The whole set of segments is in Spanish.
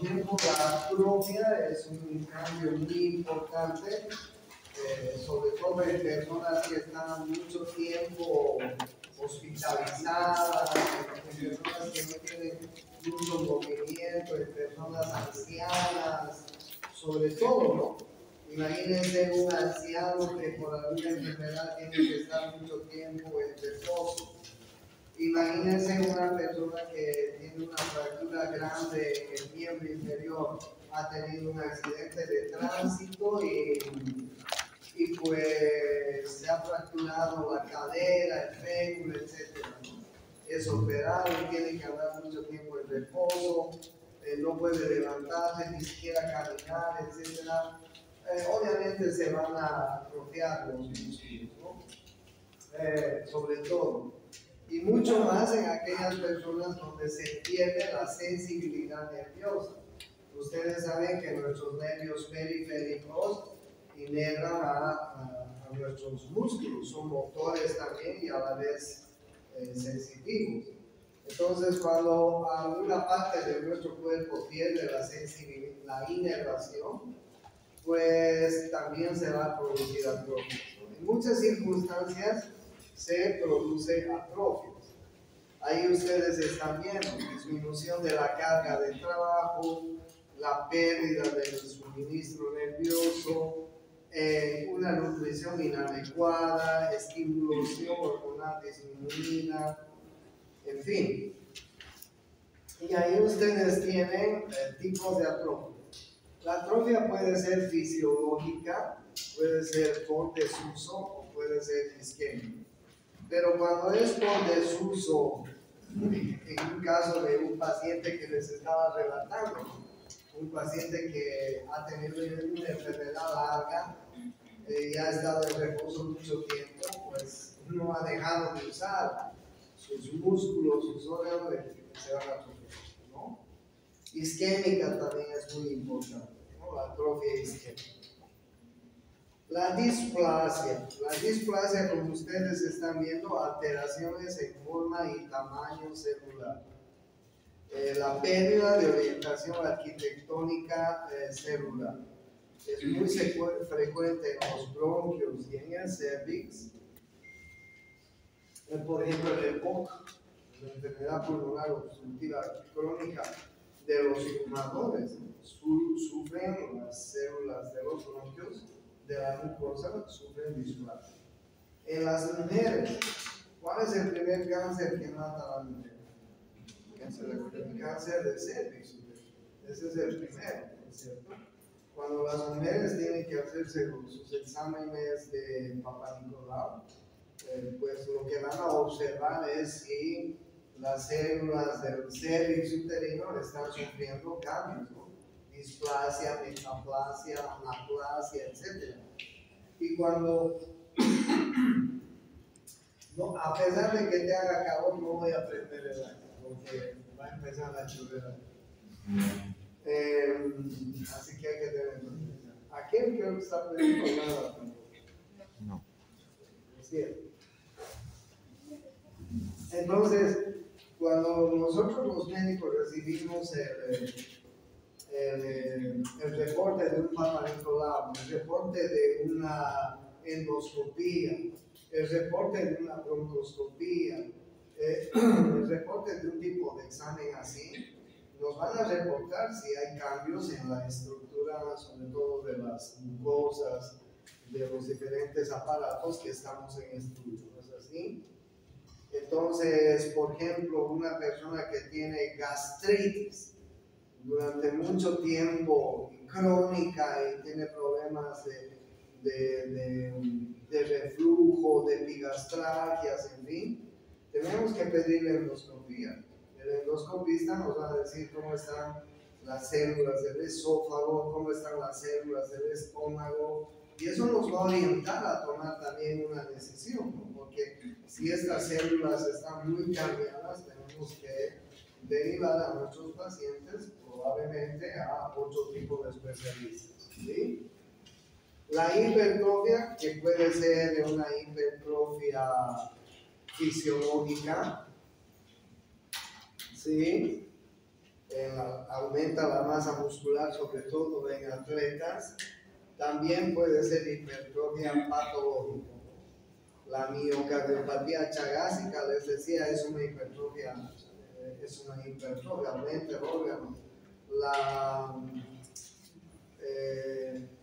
ejemplo, la atrofia es un cambio muy importante, sobre todo en personas que están mucho tiempo hospitalizadas, en personas que no tienen mucho movimiento, en personas ancianas, sobre todo, ¿no? Imagínense un anciano que por alguna enfermedad tiene que estar mucho tiempo en reposo. Imagínense una persona que tiene una fractura grande en el miembro inferior, ha tenido un accidente de tránsito y pues se ha fracturado la cadera, el fémur, etc. Es operado y tiene que andar mucho tiempo en reposo, no puede levantarse, ni siquiera caminar, etc. Obviamente se van a atrofiar los músculos, ¿no? Sobre todo. Y mucho más en aquellas personas donde se pierde la sensibilidad nerviosa. Ustedes saben que nuestros nervios periféricos inervan a nuestros músculos, son motores también y a la vez sensitivos. Entonces, cuando alguna parte de nuestro cuerpo pierde la sensibilidad, la inervación, pues también se va a producir atrofia. En muchas circunstancias se produce atrofia. Ahí ustedes están viendo disminución de la carga de trabajo, la pérdida del suministro nervioso, una nutrición inadecuada, estimulación hormonal disminuida, en fin. Y ahí ustedes tienen tipos de atrofia. La atrofia puede ser fisiológica, puede ser por desuso o puede ser isquémica. Pero cuando es por desuso, en un caso de un paciente que les estaba relatando, un paciente que ha tenido una enfermedad larga, y ha estado en reposo mucho tiempo, pues no ha dejado de usar sus músculos, sus órganos, se van a atrofiar, ¿no? Isquémica también es muy importante, ¿no? La atrofia isquémica. La displasia, como ustedes están viendo, alteraciones en forma y tamaño celular. La pérdida de orientación arquitectónica celular. Es muy frecuente en los bronquios y en el cervix. Por ejemplo, el EPOC, la enfermedad pulmonar obstructiva crónica de los fumadores, sufren las células de los bronquios, de la mucosa, sufren displasia. En las mujeres, ¿cuál es el primer cáncer que mata a la mujer? El cáncer de cervix. Ese es el primero, ¿no es cierto? Cuando las mujeres tienen que hacerse sus exámenes de Papá Nicolau, pues lo que van a observar es si las células del cervix uterino están sufriendo cambios, ¿no? Displasia, metaplasia, anaplasia, etc. Y cuando, no, a pesar de que te haga calor, no voy a prender el aire, porque va a empezar a llover. Así que hay que tener en cuenta. Aquel que no está prendiendo nada tampoco. No. Es cierto. Entonces, cuando nosotros los médicos recibimos el reporte de un Papa Nicolau, el reporte de una endoscopía, el reporte de una broncoscopía, el reporte de un tipo de examen así, nos van a reportar si hay cambios en la estructura, sobre todo de las mucosas, de los diferentes aparatos que estamos en estudio, ¿no es así? Entonces, por ejemplo, una persona que tiene gastritis durante mucho tiempo, crónica, y tiene problemas de reflujo, de epigastralgias, en fin, tenemos que pedirle endoscopía. El endoscopista nos va a decir cómo están las células del esófago, cómo están las células del estómago, y eso nos va a orientar a tomar también una decisión, ¿no? Porque si estas células están muy cambiadas, tenemos que derivar a nuestros pacientes probablemente a otro tipo de especialistas, ¿sí? La hipertrofia, que puede ser una hipertrofia fisiológica, ¿sí? aumenta la masa muscular, sobre todo en atletas. También puede ser hipertrofia patológica. La miocardiopatía chagásica, les decía, es una hipertrofia, aumenta el órgano.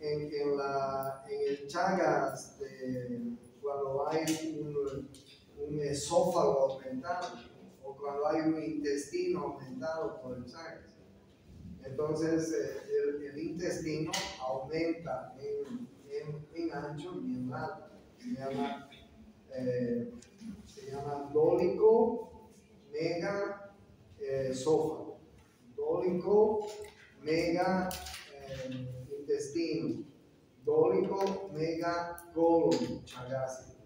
En el Chagas, cuando hay un esófago aumentado o cuando hay un intestino aumentado por el Chagas, entonces el intestino aumenta en ancho y en largo. Se llama dólico mega esófago, dólico mega intestino, dólico mega colon chagásico.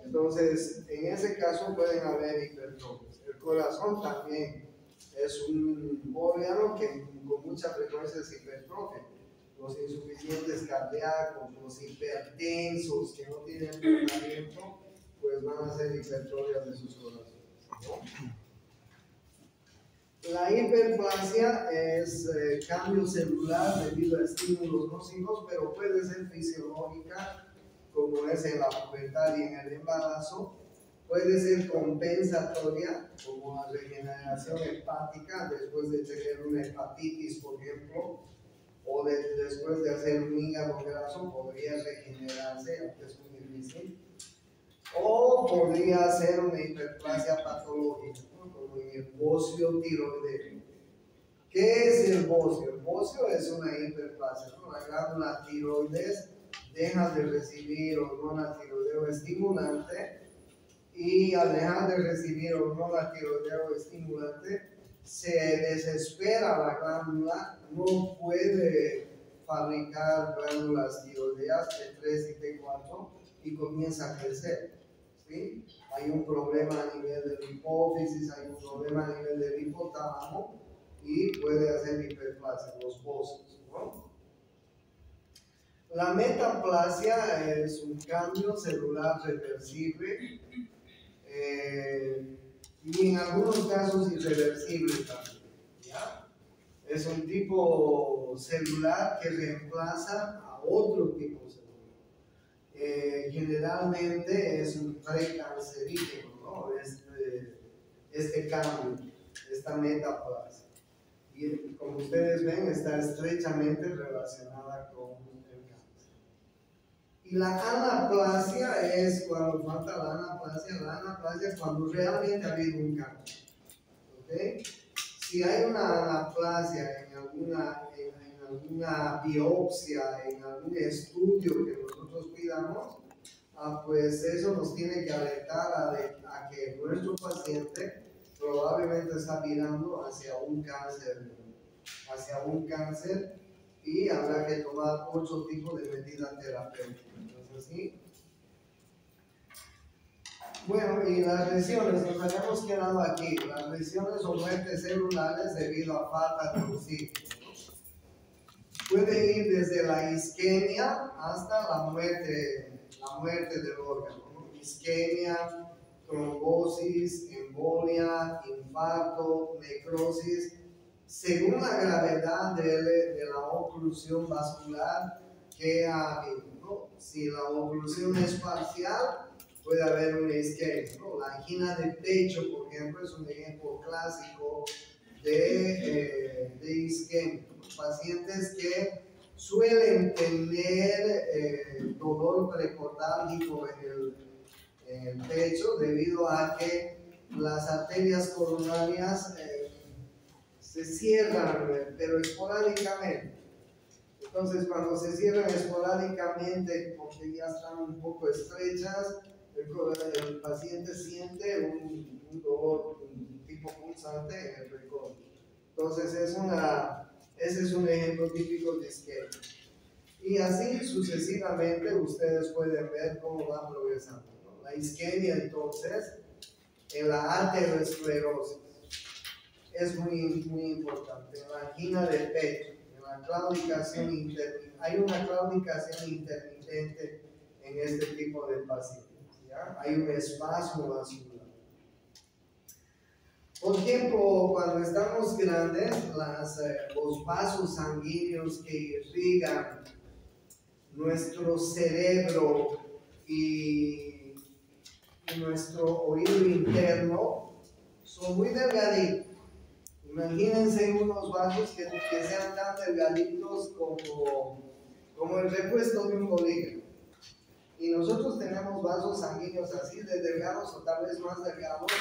Entonces, en ese caso pueden haber hipertrofias. El corazón también es un órgano que con mucha frecuencia es hipertrofia. Los insuficientes cardíacos, los hipertensos que no tienen tratamiento, pues van a ser hipertrofias de sus corazones, ¿no? La hiperplasia es cambio celular debido a estímulos nocivos, pero puede ser fisiológica, como es en la pubertad y en el embarazo. Puede ser compensatoria, como la regeneración hepática después de tener una hepatitis, por ejemplo, o después de hacer un hígado graso, podría regenerarse, aunque es muy difícil. O podría ser una hiperplasia patológica, ¿no? Como en el bocio tiroideo. ¿Qué es el bocio? El bocio es una hiperplasia, ¿no? La glándula tiroides deja de recibir hormona tiroideo estimulante, y al dejar de recibir hormona tiroideo estimulante se desespera la glándula, no puede fabricar glándulas tiroideas T3 y T4 y comienza a crecer. ¿Sí? Hay un problema a nivel de la hipófisis, hay un problema a nivel del hipotálamo y puede hacer hiperplasia, los bocios, ¿no? La metaplasia es un cambio celular reversible y en algunos casos irreversible también, ¿ya? Es un tipo celular que reemplaza a otro tipo celular. Generalmente es un precancerígeno, ¿no? Este cambio, esta metaplasia. Y como ustedes ven, está estrechamente relacionada con el cáncer. Y la anaplasia es cuando falta la anaplasia es cuando realmente ha habido un cáncer. ¿Okay? Si hay una anaplasia en alguna biopsia, en algún estudio que nosotros pidamos, pues eso nos tiene que alertar a que nuestro paciente probablemente está mirando hacia un cáncer y habrá que tomar otro tipo de medida terapéutica. Entonces, ¿sí? Bueno, y las lesiones, nos habíamos quedado aquí. Las lesiones o muertes celulares debido a falta de oxígeno. Puede ir desde la isquemia hasta la muerte del órgano, ¿no? Isquemia, trombosis, embolia, infarto, necrosis, según la gravedad de la oclusión vascular que ha habido, ¿no? Si la oclusión es parcial, puede haber una isquemia, ¿no? La angina de pecho, por ejemplo, es un ejemplo clásico de isquemia. Pacientes que suelen tener dolor precordálgico en el pecho debido a que las arterias coronarias se cierran, pero esporádicamente. Entonces, cuando se cierran esporádicamente porque ya están un poco estrechas, el paciente siente un dolor un tipo punzante en el precoz. Entonces, ese es un ejemplo típico de isquemia. Y así sucesivamente ustedes pueden ver cómo va progresando, ¿no? La isquemia, entonces, en la arteriosclerosis es muy, muy importante. En la angina de pecho, en la claudicación intermitente, hay una claudicación intermitente en este tipo de pacientes, ¿ya? Hay un espasmo vascular. Por ejemplo, cuando estamos grandes, los vasos sanguíneos que irrigan nuestro cerebro y nuestro oído interno son muy delgaditos. Imagínense unos vasos que sean tan delgaditos como el repuesto de un bolígrafo. Y nosotros tenemos vasos sanguíneos así de delgados o tal vez más delgados,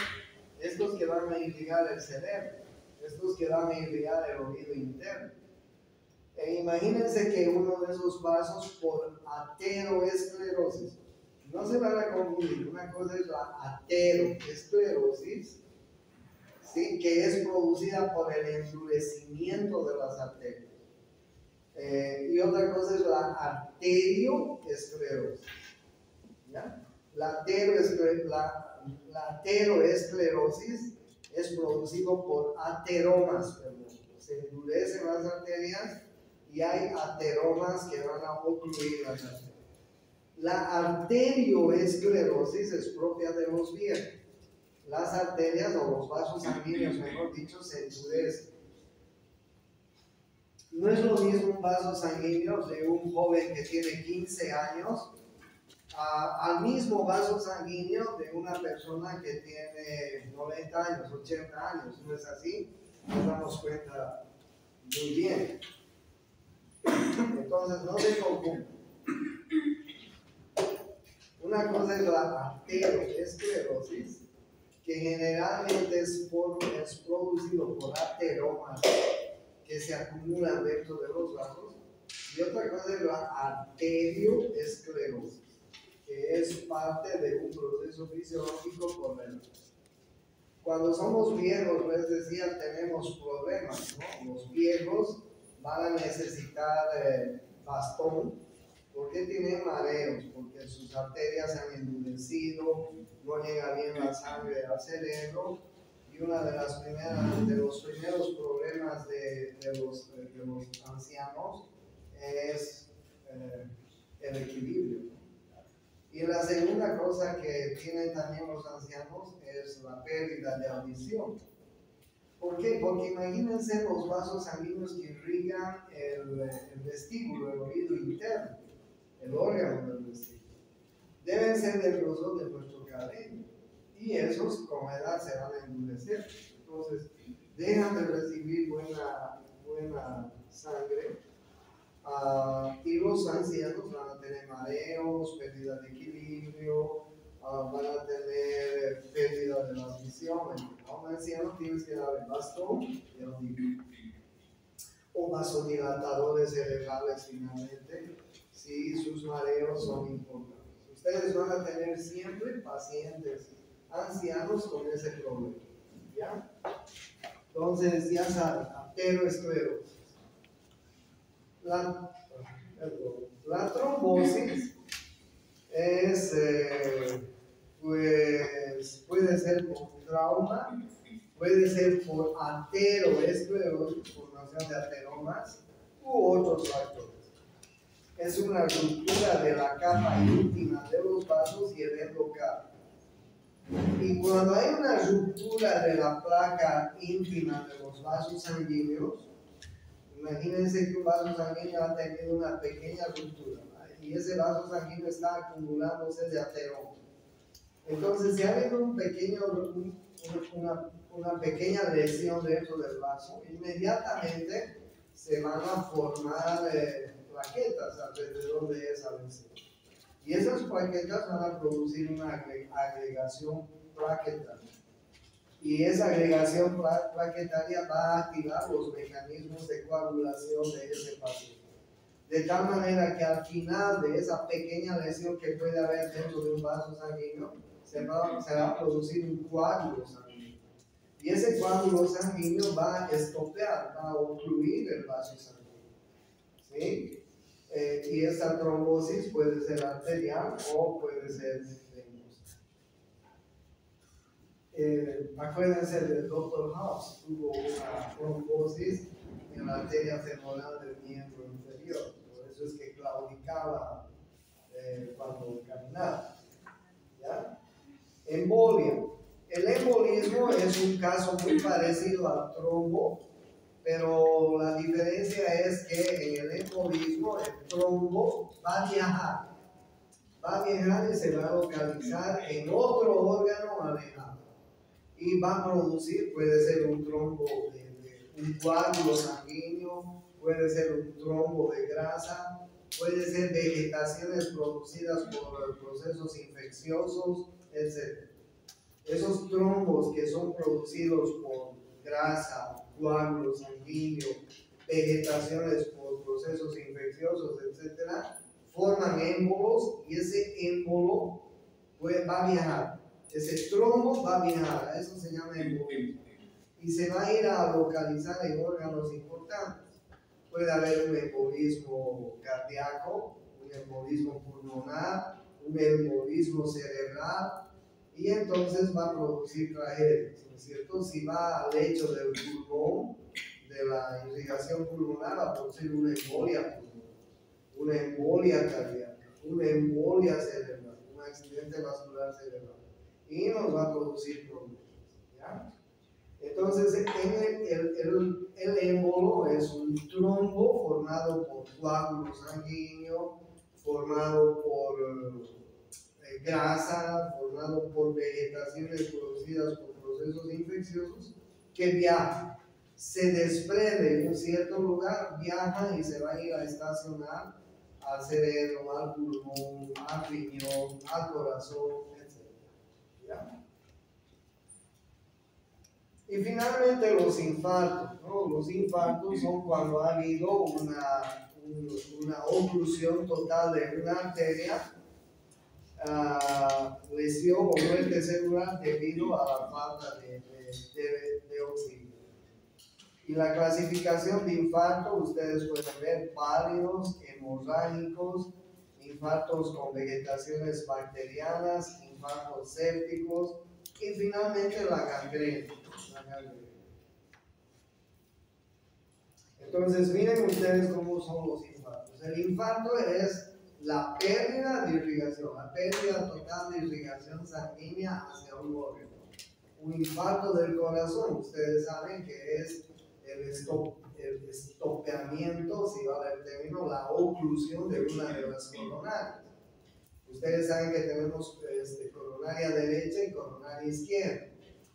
estos que van a irrigar el cerebro, estos que van a irrigar el oído interno. Imagínense que uno de esos vasos por ateroesclerosis, no se van a confundir, una cosa es la ateroesclerosis, ¿sí?, que es producida por el endurecimiento de las arterias. Y otra cosa es la arterioesclerosis. ¿Ya? La ateroesclerosis es producido por ateromas, se endurecen las arterias y hay ateromas que van a ocluir las arterias. La arterioesclerosis es propia de los viejos. Las arterias o los vasos sanguíneos, mejor dicho, se endurecen. No es lo mismo un vaso sanguíneo de un joven que tiene 15 años al mismo vaso sanguíneo de una persona que tiene 90 años, 80 años. ¿No es así? Nos damos cuenta muy bien. Entonces, no se confundan. Una cosa es la arterioesclerosis, que generalmente es producido por ateromas que se acumulan dentro de los vasos, y otra cosa es la arterioesclerosis, que es parte de un proceso fisiológico correcto. Cuando somos viejos, les decía, tenemos problemas, ¿no? Los viejos van a necesitar bastón. ¿Por qué tienen mareos? Porque sus arterias se han endurecido, no llega bien la sangre al cerebro, y uno de los primeros problemas de los ancianos es el equilibrio. Y la segunda cosa que tienen también los ancianos es la pérdida de audición. ¿Por qué? Porque imagínense los vasos sanguíneos que irrigan el vestíbulo, el oído interno, el órgano del vestíbulo. Deben ser del grosor de nuestro cabello, y esos con la edad se van a endurecer. Entonces, dejan de recibir buena sangre. Y los ancianos van a tener mareos, pérdida de equilibrio, van a tener pérdida de la visión. A un anciano tienes que darle bastón y audífono, o vasodilatadores cerebrales finalmente, si sus mareos son importantes. Ustedes van a tener siempre pacientes ancianos con ese problema, ¿ya? Entonces, ya saben, ateroesclerosis. La trombosis es, pues, puede ser por trauma, puede ser por ateroesclerosis, formación de ateromas, u otros factores. Es una ruptura de la capa íntima de los vasos y el endocardio. Y cuando hay una ruptura de la placa íntima de los vasos sanguíneos, imagínense que un vaso sanguíneo ha tenido una pequeña ruptura, ¿vale? Y ese vaso sanguíneo está acumulándose de ateroma. Entonces, si ha habido una pequeña lesión dentro del vaso, inmediatamente se van a formar plaquetas alrededor de esa lesión. Y esas plaquetas van a producir una agregación plaquetaria. Y esa agregación plaquetaria va a activar los mecanismos de coagulación de ese paciente. De tal manera que al final de esa pequeña lesión que puede haber dentro de un vaso sanguíneo, se va a producir un coágulo sanguíneo. Y ese coágulo sanguíneo va a estopear, va a ocluir el vaso sanguíneo. ¿Sí? Y esta trombosis puede ser arterial o puede ser venosa. Acuérdense del Dr. House, tuvo una trombosis en la arteria femoral del miembro inferior, por eso es que claudicaba cuando caminaba. ¿Ya? Embolia. El embolismo es un caso muy parecido al trombo, pero la diferencia es que en el embolismo el trombo va a viajar y se va a localizar en otro órgano alejado y va a producir, puede ser un trombo de un coágulo sanguíneo, puede ser un trombo de grasa, puede ser vegetaciones producidas por procesos infecciosos, etc. Esos trombos que son producidos por grasa, coágulo sanguíneo, vegetaciones por procesos infecciosos, etc., forman émbolos y ese émbolo va a viajar. Ese trombo va a viajar, a eso se llama embolismo. Y se va a ir a localizar en órganos importantes. Puede haber un embolismo cardíaco, un embolismo pulmonar, un embolismo cerebral, y entonces va a producir tragedias, ¿no es cierto? Si va al lecho del pulmón, de la irrigación pulmonar, va a producir una embolia pulmonar, una embolia cardíaca, una embolia cerebral, un accidente vascular cerebral, y nos va a producir problemas, ¿ya? Entonces, el émbolo es un trombo formado por coágulo sanguíneo, formado por grasa, formado por vegetaciones producidas por procesos infecciosos, que viaja, se desprende en un cierto lugar, viaja y se va a ir a estacionar al cerebro, al pulmón, al riñón, al corazón, etc. ¿Ya? Y finalmente los infartos, ¿no? Los infartos son cuando ha habido una oclusión total de una arteria, lesión o muerte celular debido a la falta de oxígeno. Y la clasificación de infarto, ustedes pueden ver pálidos, hemorrágicos, infartos con vegetaciones bacterianas, infartos sépticos y finalmente la gangrena. Entonces, miren ustedes cómo son los infartos. El infarto es la pérdida de irrigación, la pérdida total de irrigación sanguínea hacia un órgano. Un infarto del corazón, ustedes saben que es el estopeamiento, si vale el término, la oclusión de una de las coronarias. Ustedes saben que tenemos coronaria derecha y coronaria izquierda.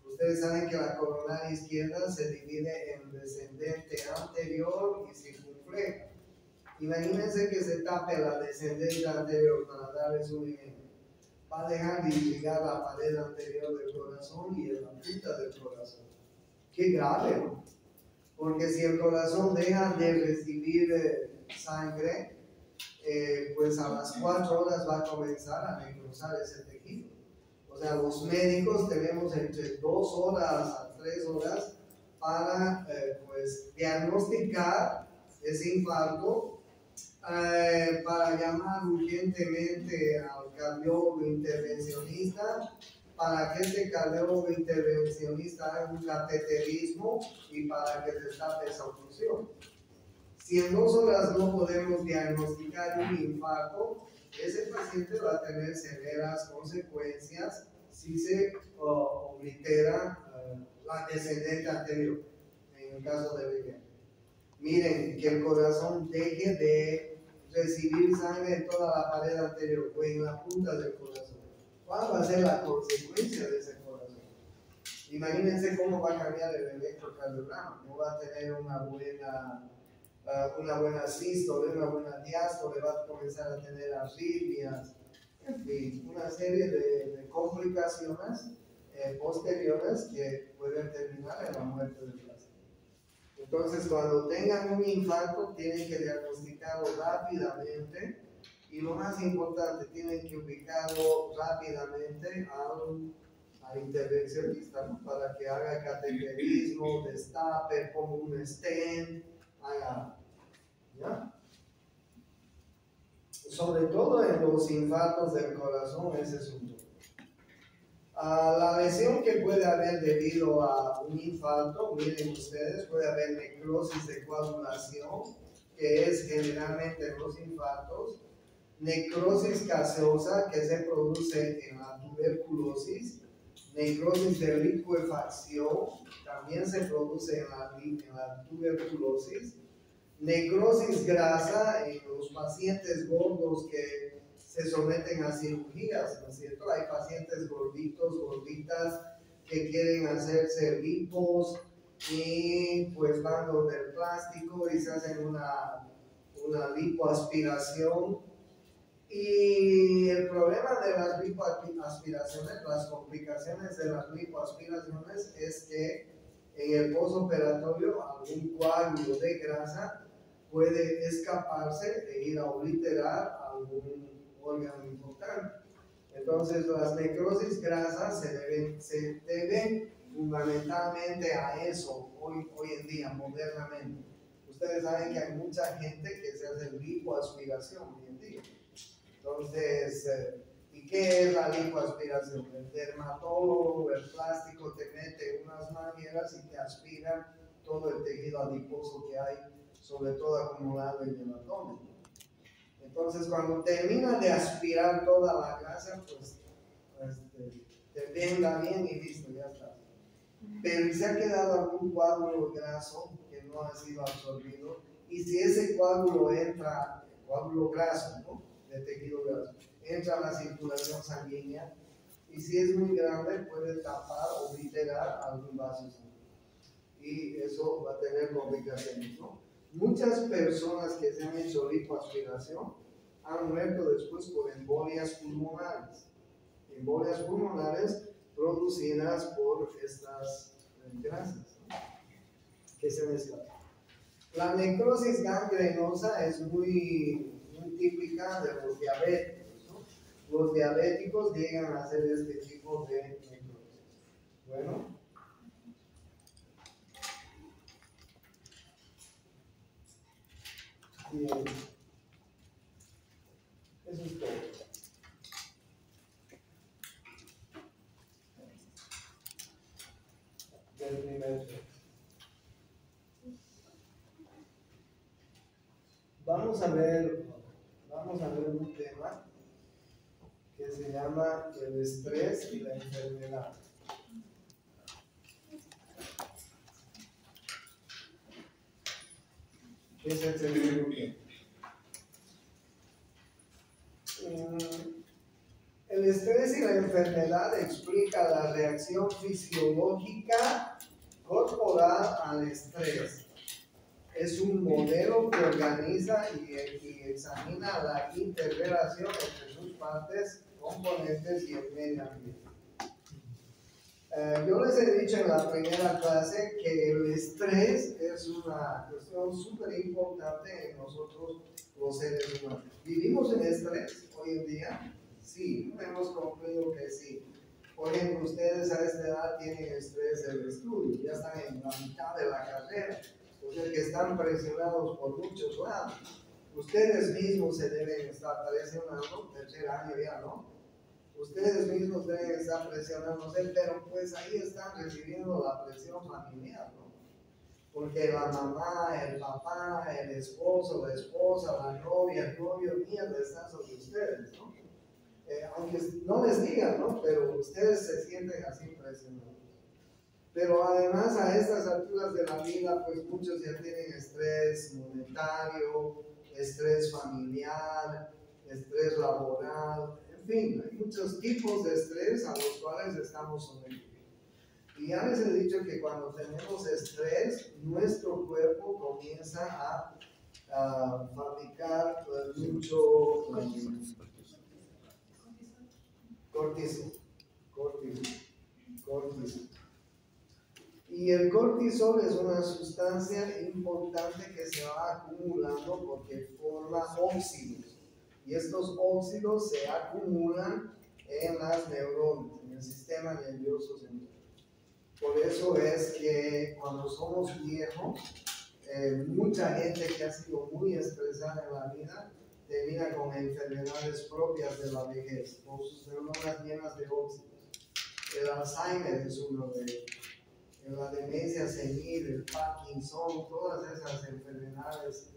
Ustedes saben que la coronaria izquierda se divide en descendente anterior y circunfleja. Imagínense que se tape la descendente anterior, para darles un ejemplo. Va a dejar de irrigar la pared anterior del corazón y en la punta del corazón. Qué grave, ¿no? Porque si el corazón deja de recibir sangre, pues a las 4 horas va a comenzar a necrosar ese tejido. O sea, los médicos tenemos entre 2 horas a 3 horas para pues diagnosticar ese infarto, para llamar urgentemente al cardiólogo intervencionista, para que este cardiólogo intervencionista haga un cateterismo y para que se tape esa oclusión. Si en 2 horas no podemos diagnosticar un infarto, ese paciente va a tener severas consecuencias si se oblitera la descendente anterior, en el caso de Miguel. Miren, que el corazón deje de recibir sangre en toda la pared anterior o en la punta del corazón. ¿Cuál va a ser la consecuencia de ese corazón? Imagínense cómo va a cambiar el electrocardiograma. No va a tener una buena sístole, una buena diástole, va a comenzar a tener arritmias, en fin, una serie de complicaciones posteriores que pueden terminar en la muerte del paciente. Entonces, cuando tengan un infarto, tienen que diagnosticarlo rápidamente y lo más importante, tienen que ubicarlo rápidamente al intervencionista, ¿no? Para que haga cateterismo, destape, ponga un stent, haga, ¿ya? Sobre todo en los infartos del corazón, ese es un problema. La lesión que puede haber debido a un infarto, miren ustedes, puede haber necrosis de coagulación, que es generalmente en los infartos, necrosis gaseosa que se produce en la tuberculosis, necrosis de licuefacción, también se produce en la tuberculosis. Necrosis grasa en los pacientes gordos que se someten a cirugías, ¿no es cierto? Hay pacientes gorditos, gorditas que quieren hacerse lipos y pues van donde el plástico y se hacen una lipoaspiración. Y el problema de las lipoaspiraciones, las complicaciones de las lipoaspiraciones es que en el postoperatorio algún coágulo de grasa puede escaparse e ir a obliterar algún órgano importante. Entonces las necrosis grasas se deben fundamentalmente a eso hoy en día, modernamente. Ustedes saben que hay mucha gente que se hace lipoaspiración hoy en día. Entonces, ¿y qué es la lipoaspiración? El dermatólogo, el plástico te mete unas mangueras y te aspira todo el tejido adiposo que hay, sobre todo acumulado en el abdomen. Entonces, cuando termina de aspirar toda la grasa, pues te venda bien y listo, ya está. Pero si ha quedado algún coágulo graso que no ha sido absorbido, y si ese coágulo entra, coágulo graso, ¿no? De tejido graso, entra a la circulación sanguínea, y si es muy grande puede tapar o obliterar algún vaso sanguíneo. Y eso va a tener complicaciones, ¿no? Muchas personas que se han hecho lipoaspiración han muerto después por embolias pulmonares. Embolias pulmonares producidas por estas grasas, ¿no? Que se mezclan. La necrosis gangrenosa es muy típica de los diabéticos, ¿no? Los diabéticos llegan a hacer este tipo de necrosis. Bueno. Bien. Eso es todo. Del primer texto. Vamos a ver un tema que se llama el estrés y la enfermedad. ¿Qué es el segundo tema? El estrés y la enfermedad explica la reacción fisiológica corporal al estrés. Es un modelo que organiza y examina la interrelación entre sus partes, componentes y el medio ambiente. Yo les he dicho en la primera clase que el estrés es una cuestión súper importante en nosotros los seres humanos. ¿Vivimos en estrés hoy en día? Sí, hemos concluido que sí. Por ejemplo, ustedes a esta edad tienen estrés del estudio, ya están en la mitad de la carrera, o sea que están presionados por muchos lados. Ustedes mismos se deben estar presionando, tercer año ya, ¿no? Ustedes mismos deben estar presionándose, pero pues ahí están recibiendo la presión familiar, ¿no? Porque la mamá, el papá, el esposo, la esposa, la novia, el novio, mierda, están sobre ustedes, ¿no? Aunque no les digan, ¿no? Pero ustedes se sienten así presionados. Pero además a estas alturas de la vida, pues muchos ya tienen estrés monetario, estrés familiar, estrés laboral, en fin, hay muchos tipos de estrés a los cuales estamos sometidos. Y ya les he dicho que cuando tenemos estrés, nuestro cuerpo comienza a fabricar mucho cortisol. Y el cortisol es una sustancia importante que se va acumulando porque forma óxidos. Y estos óxidos se acumulan en las neuronas, en el sistema nervioso central. Por eso es que cuando somos viejos, mucha gente que ha sido muy estresada en la vida termina con enfermedades propias de la vejez, con sus neuronas llenas de óxidos. El Alzheimer es uno de ellos. La demencia senil, el Parkinson, todas esas enfermedades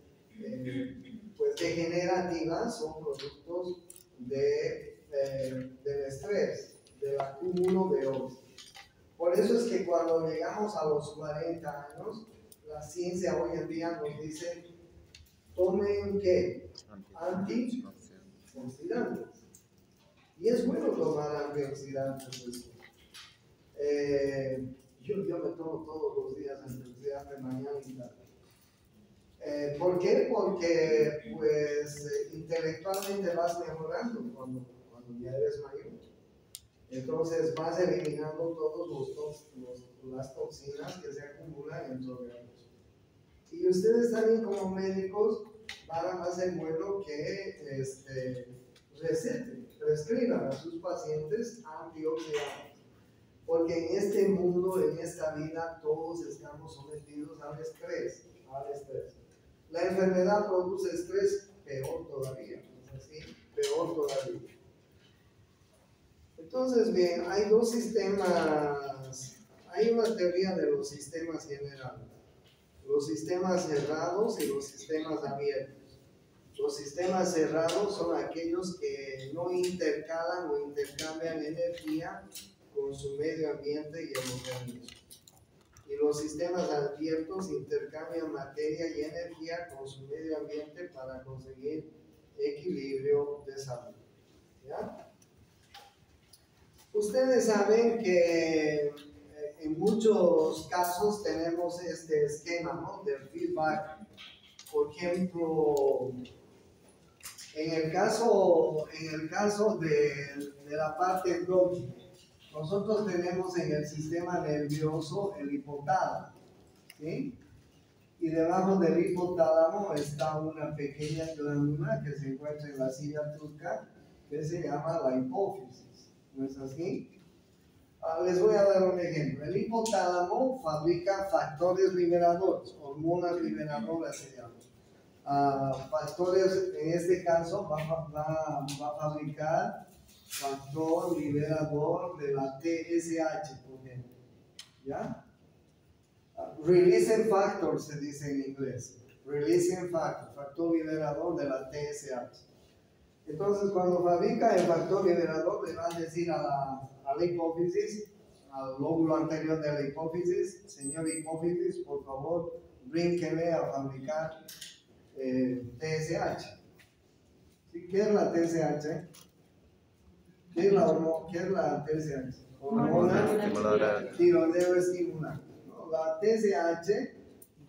pues degenerativas son productos del estrés, del acúmulo de óxidos. Por eso es que cuando llegamos a los 40 años, la ciencia hoy en día nos dice, tomen ¿qué? Antioxidantes. Y es bueno tomar antioxidantes. Yo me tomo todos los días antioxidantes mañana y tarde. ¿Por qué? Porque pues intelectualmente vas mejorando cuando ya eres mayor. Entonces vas eliminando todos las toxinas que se acumulan en tu organismo. Y ustedes también como médicos van a ser bueno que receten, prescriban a sus pacientes antioxidantes. Porque en este mundo, en esta vida, todos estamos sometidos al estrés. La enfermedad produce estrés, peor todavía. ¿No es así? Peor todavía. Entonces, bien, hay dos sistemas, hay una teoría de los sistemas generales, los sistemas cerrados y los sistemas abiertos. Los sistemas cerrados son aquellos que no intercalan o intercambian energía con su medio ambiente y el organismo. Y los sistemas abiertos intercambian materia y energía con su medio ambiente para conseguir equilibrio de salud. ¿Ya? Ustedes saben que en muchos casos tenemos este esquema, ¿no?, del feedback. Por ejemplo, en el caso de la parte endógena, nosotros tenemos en el sistema nervioso el hipotálamo, ¿sí? Y debajo del hipotálamo está una pequeña glándula que se encuentra en la silla turca que se llama la hipófisis. ¿No es así? Les voy a dar un ejemplo. El hipotálamo fabrica factores liberadores, hormonas liberadoras se llaman. Factores, en este caso, va a fabricar factor liberador de la TSH, por ejemplo. ¿Ya? Releasing factor se dice en inglés. Releasing factor, factor liberador de la TSH. Entonces, cuando fabrica el factor liberador, le va a decir a la hipófisis, al lóbulo anterior de la hipófisis, señor hipófisis, por favor, brínquele a fabricar TSH. ¿Sí? ¿Qué es la TSH? ¿Qué es la TSH? Hormona tiroideo estimular. ¿No? La TSH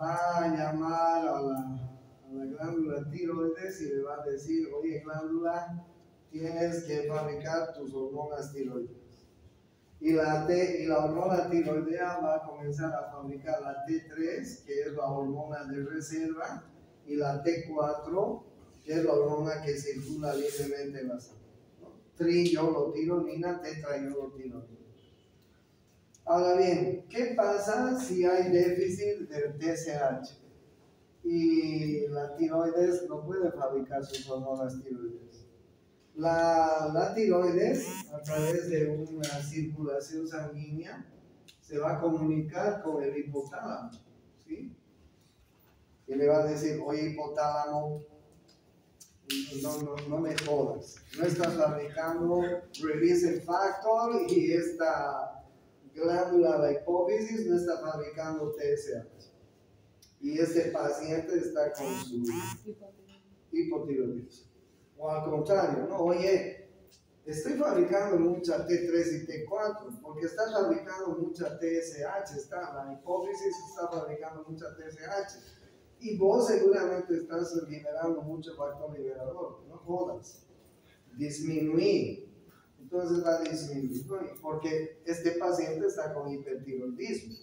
va a llamar a la glándula tiroides y le va a decir, oye glándula, tienes que fabricar tus hormonas tiroides. Y la hormona tiroidea va a comenzar a fabricar la T3, que es la hormona de reserva, y la T4, que es la hormona que circula libremente en la sangre. Triyolotironina, tetrayolotironina. Ahora bien, ¿qué pasa si hay déficit del TSH? Y la tiroides no puede fabricar sus hormonas tiroides. La tiroides, a través de una circulación sanguínea, se va a comunicar con el hipotálamo, ¿sí? Y le va a decir, oye hipotálamo, no me jodas, no estás fabricando release factor y esta glándula, la hipófisis, no está fabricando TSH. Y este paciente está con su hipotiroidismo. O al contrario, ¿no? Oye, estoy fabricando mucha T3 y T4 porque estás fabricando mucha TSH, la hipófisis está fabricando mucha TSH y vos seguramente estás liberando mucho factor liberador, no jodas, disminuir. Entonces va a disminuir porque este paciente está con hipertiroidismo.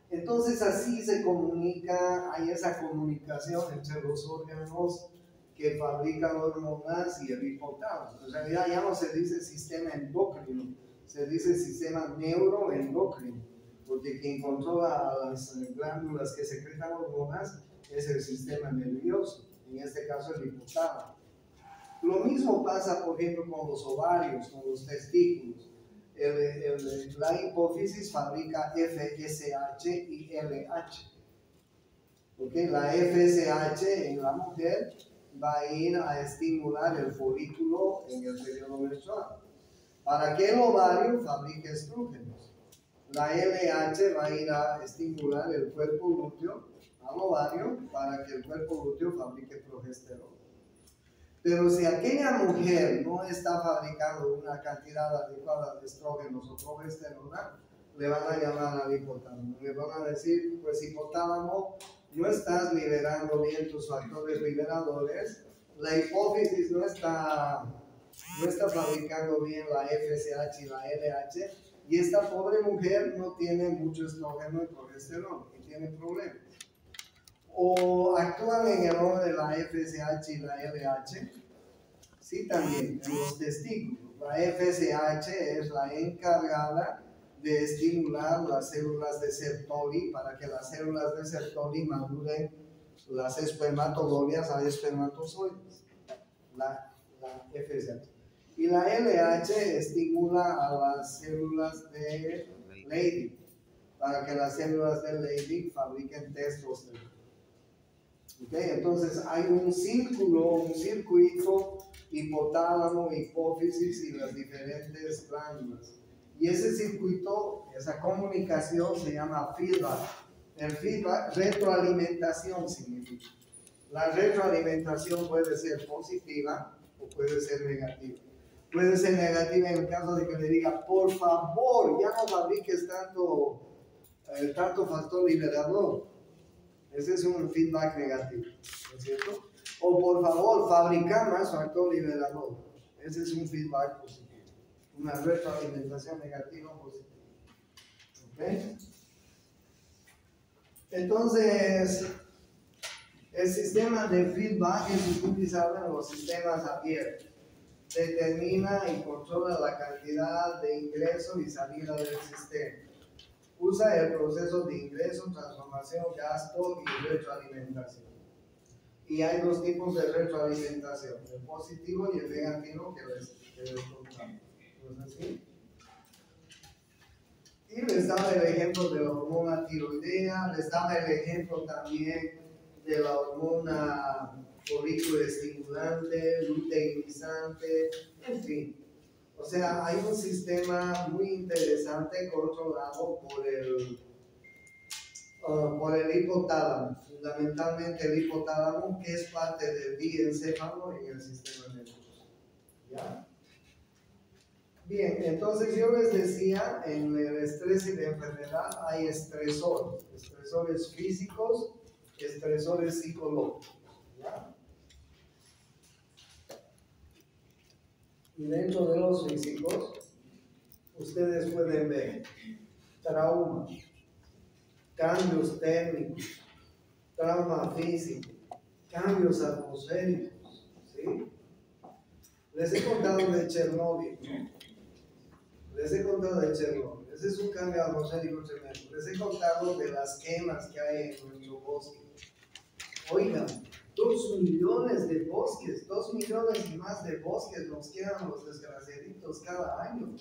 Entonces así se comunica, hay esa comunicación entre los órganos que fabrican hormonas y el hipotálamo. En realidad ya no se dice sistema endocrino, se dice sistema neuroendocrino, porque quien controla las glándulas que secretan hormonas es el sistema nervioso, en este caso el hipotálamo. Lo mismo pasa, por ejemplo, con los ovarios, con los testículos. La hipófisis fabrica FSH y LH. ¿Okay? La FSH en la mujer va a ir a estimular el folículo en el periodo menstrual. para que el ovario fabrique estrógenos. La LH va a ir a estimular el cuerpo lúteo al ovario para que el cuerpo lúteo fabrique progesterona. Pero si aquella mujer no está fabricando una cantidad adecuada de estrógenos o progesterona, le van a llamar al hipotálamo. Le van a decir, pues hipotálamo, no estás liberando bien tus factores liberadores, la hipófisis no está fabricando bien la FSH y la LH, y esta pobre mujer no tiene mucho estrógeno y progesterona y tiene problemas. O actúan en el orden de la FSH y la LH, sí, también en los testículos. La FSH es la encargada de estimular las células de Sertoli para que las células de Sertoli maduren las espermatogonias a espermatozoides. La FSH. Y la LH estimula a las células de Leydig para que las células de Leydig fabriquen testosterona. ¿Okay? Entonces hay un circuito hipotálamo, hipófisis y las diferentes glándulas. Y ese circuito, esa comunicación se llama feedback. El feedback, retroalimentación significa. La retroalimentación puede ser positiva o puede ser negativa. Puede ser negativa en el caso de que le diga, por favor, ya no fabriques tanto factor liberador. Ese es un feedback negativo, ¿no es cierto? O por favor, fabrica más factor liberador. Ese es un feedback positivo. Una retroalimentación negativa o positiva. ¿Ok? Entonces, el sistema de feedback es utilizado en los sistemas abiertos. Determina y controla la cantidad de ingreso y salida del sistema. Usa el proceso de ingreso, transformación, gasto y retroalimentación. Y hay dos tipos de retroalimentación, el positivo y el negativo que les contamos. ¿No es así? Y les daba el ejemplo de la hormona tiroidea, les daba el ejemplo también de la hormona folículo estimulante, luteinizante, en fin. O sea, hay un sistema muy interesante controlado por el hipotálamo, fundamentalmente el hipotálamo, que es parte del diencéfalo en el sistema nervioso. ¿Ya? Bien, entonces yo les decía, en el estrés y la enfermedad hay estresores físicos, estresores psicológicos. ¿Ya? Y dentro de los físicos, ustedes pueden ver trauma, cambios térmicos, trauma físico, cambios atmosféricos, ¿sí? Les he contado de Chernóbil, ¿no? Ese es un cambio atmosférico tremendo. Les he contado de las quemas que hay en nuestro bosque. Oigan, 2 millones de bosques, 2 millones y más de bosques nos quedan los desgraciaditos cada año.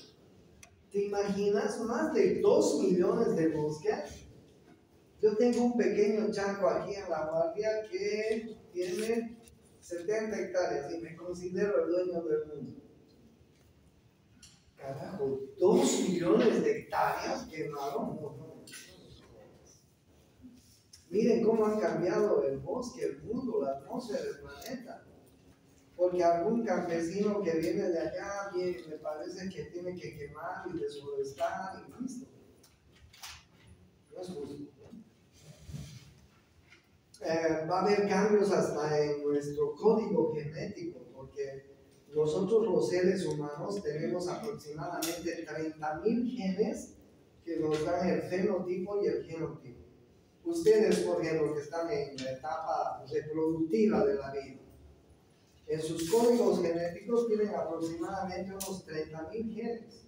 ¿Te imaginas más de 2 millones de bosques? Yo tengo un pequeño chanco aquí en La Guardia que tiene 70 hectáreas y me considero el dueño del mundo. Carajo, 2 millones de hectáreas quemaron. Miren cómo han cambiado el bosque, el mundo, la atmósfera, el planeta. Porque algún campesino que viene de allá, me parece que tiene que quemar y desforestar y listo. No es justo. Va a haber cambios hasta en nuestro código genético, porque nosotros los seres humanos tenemos aproximadamente 30.000 genes que nos dan el fenotipo y el genotipo. Ustedes, por ejemplo, que están en la etapa reproductiva de la vida, en sus códigos genéticos tienen aproximadamente unos 30.000 genes